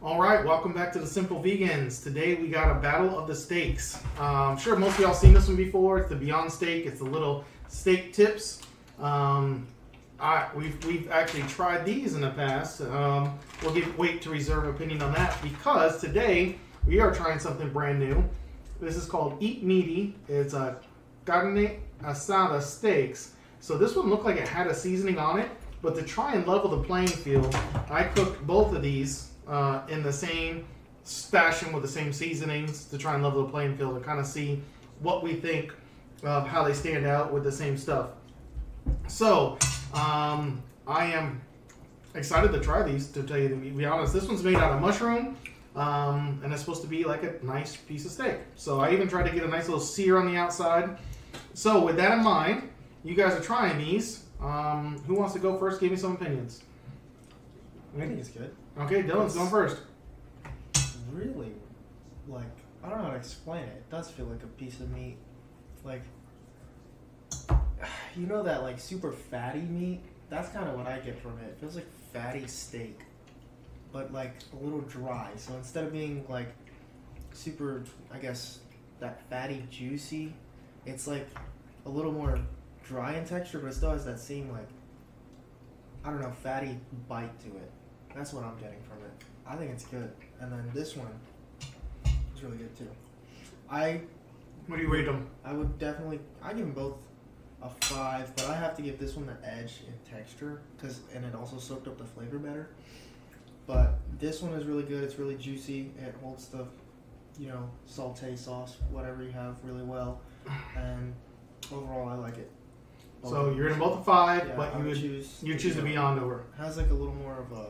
All right, welcome back to the Simple Vegans. Today we got a battle of the steaks. I'm sure most of y'all seen this one before. It's the Beyond Steak. It's the little steak tips. We've actually tried these in the past. We'll wait to reserve opinion on that because today we are trying something brand new. This is called Eat Meati. It's a Carne Asada steaks. So this one looked like it had a seasoning on it, but to try and level the playing field, I cooked both of these in the same fashion with the same seasonings to try and level the playing field and kind of see what we think of how they stand out with the same stuff. So I am excited to try these, to tell you to be honest. This one's made out of mushroom and it's supposed to be like a nice piece of steak. So I even tried to get a nice little sear on the outside. So with that in mind, you guys are trying these. Who wants to go first? Give me some opinions. I think it's good. Okay, Dylan's going first. Really, like, I don't know how to explain it. It does feel like a piece of meat. Like, you know that, like, super fatty meat? That's kind of what I get from it. It feels like fatty steak, but, like, a little dry. So instead of being, like, super, I guess, that fatty, juicy, it's, like, a little more dry in texture, but it still has that same, like, I don't know, fatty bite to it. That's what I'm getting from it. I think it's good. And then this one is really good too. What do you rate them? I would definitely, I give them both a 5, but I have to give this one the edge in texture and it also soaked up the flavor better. But this one is really good. It's really juicy. It holds the, saute sauce, whatever you have, really well. And overall, I like it. So you're in both a 5, Yeah, but you choose the Beyond over. Has like a little more of a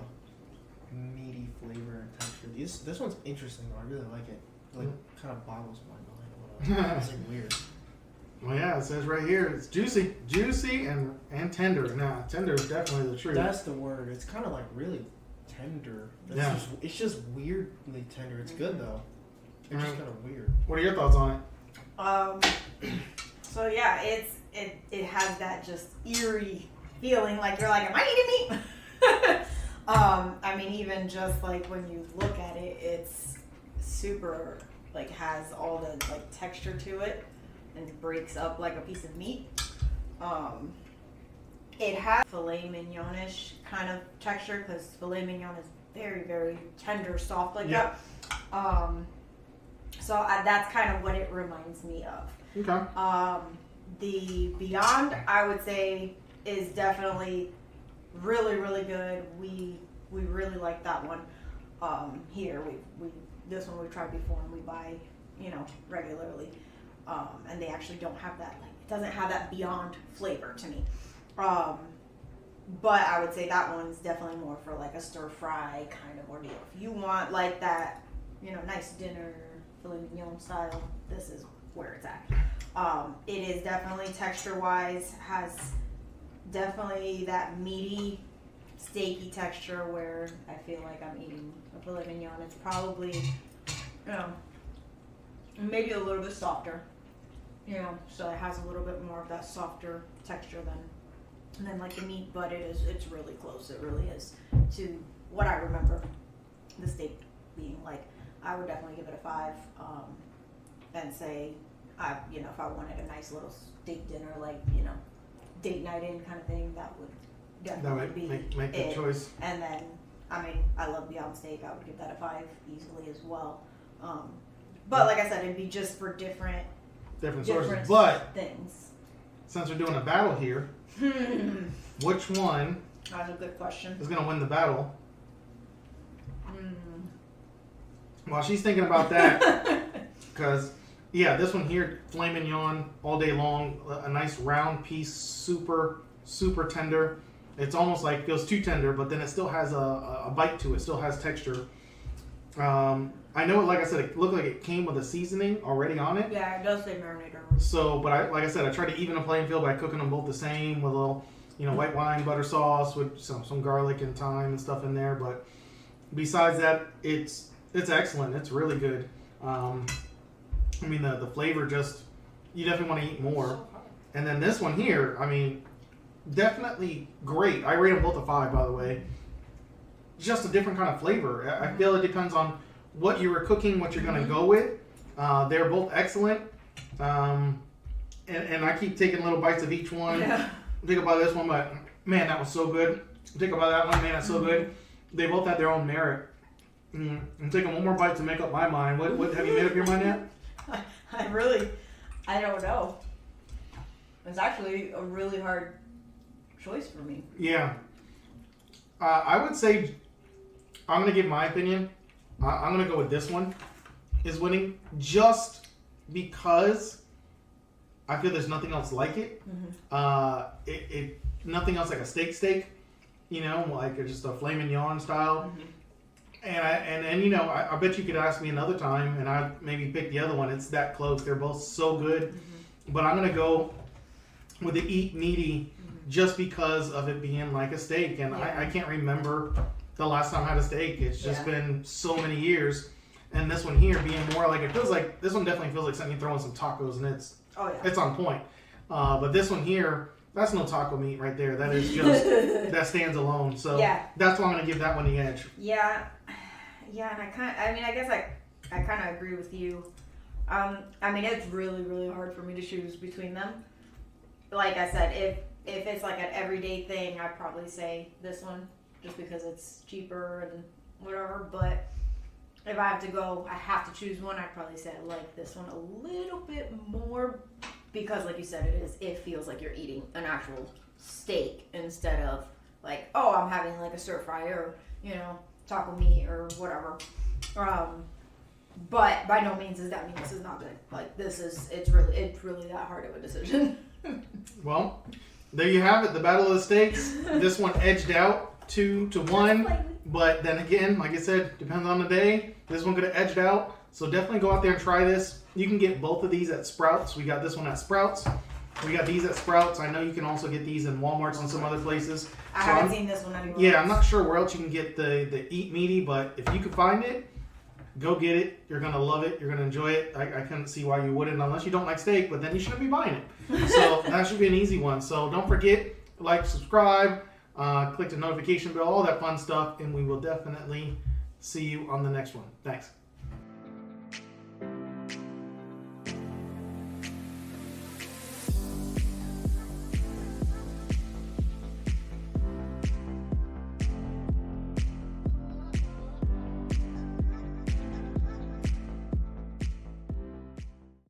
meaty flavor and texture. This one's interesting though. I really like it. It like kind of boggles my mind a little. It's like weird. Well, yeah, it says right here it's juicy and tender. Nah, tender is definitely the truth. That's the word. It's kind of like really tender. It's just weirdly tender. It's good though. It's just kind of weird. What are your thoughts on it? So yeah, it has that just eerie feeling, like you're like, am I eating meat? I mean, even just like when you look at it, it's super, like, has all the like texture to it and breaks up like a piece of meat. It has filet mignon-ish kind of texture because filet mignon is very, very tender, soft like that. So that's kind of what it reminds me of. Okay. The Beyond, I would say, is definitely really, really good. We really like that one. Here this one we've tried before and we buy, regularly. And they actually don't have that, like, it doesn't have that Beyond flavor to me. But I would say that one's definitely more for like a stir fry kind of ordeal. If you want like that, nice dinner filet mignon style, this is where it's at. It is definitely texture-wise, has definitely that meaty, steaky texture where I feel like I'm eating a filet mignon. It's probably, maybe a little bit softer, so it has a little bit more of that softer texture than like the meat, but it's really close. It really is to what I remember the steak being like. I would definitely give it a 5, and say, if I wanted a nice little steak dinner, like, date night in kind of thing, that would definitely make the choice. And then, I mean, I love Beyond Steak. I would give that a 5 easily as well. But like I said, it'd be just for different sources. But things. Since we're doing a battle here, which one That's a good question. is going to win the battle? While she's thinking about that, because, this one here, filet mignon all day long, a nice round piece, super, super tender. It's almost like, feels too tender, but then it still has a bite to it, still has texture. I know, like I said, it looked like it came with a seasoning already on it. Yeah, it does say marinator. So, but like I said, I tried to even the playing field by cooking them both the same with a little, white wine, butter sauce with some garlic and thyme and stuff in there. But besides that, it's excellent. It's really good. I mean, the flavor just, you definitely want to eat more. And then this one here, I mean, definitely great. I rate them both a 5, by the way. just a different kind of flavor. I feel it depends on what you were cooking, what you're going to go with. They're both excellent. And I keep taking little bites of each one. Yeah. Think about this one, but man, that was so good. Think about that one, man, that's so good. They both have their own merit. I'm taking one more bite to make up my mind. What have you made up your mind yet? I don't know. It's actually a really hard choice for me. Yeah. I would say, I'm going to give my opinion. I'm going to go with this one is winning just because I feel there's nothing else like it. Nothing else like a steak, you know, like just a filet mignon style. And you know, I bet you could ask me another time and I'd maybe pick the other one. It's that close. They're both so good. But I'm going to go with the Eat Meaty just because of it being like a steak. And I can't remember the last time I had a steak. It's just been so many years. And this one here being more like, it feels like, this one definitely feels like something you throw in some tacos and it's on point. But this one here, that's no taco meat right there. That is just, that stands alone. So that's why I'm going to give that one the edge. Yeah, and I guess I kind of agree with you. I mean, it's really, really hard for me to choose between them. Like I said, if it's like an everyday thing, I'd probably say this one just because it's cheaper and whatever. But if I have to choose one, I'd probably say I like this one a little bit more because, like you said, it feels like you're eating an actual steak instead of like, oh, I'm having like a stir fry or, you know, taco meat or whatever. But by no means does that mean this is not good. Like it's really that hard of a decision. Well, there you have it. The battle of the steaks. This one edged out 2-1. But then again, like I said, depends on the day. This one could have edged out. So definitely go out there and try this. You can get both of these at Sprouts. We got this one at Sprouts. We got these at Sprouts. I know you can also get these in Walmarts and some other places. I haven't seen this one anywhere. Yeah, I'm not sure where else you can get the Eat Meaty, but if you can find it, go get it. You're going to love it. You're going to enjoy it. I couldn't see why you wouldn't unless you don't like steak, but then you shouldn't be buying it. So that should be an easy one. So don't forget, like, subscribe, click the notification bell, all that fun stuff, and we will definitely see you on the next one. Thanks.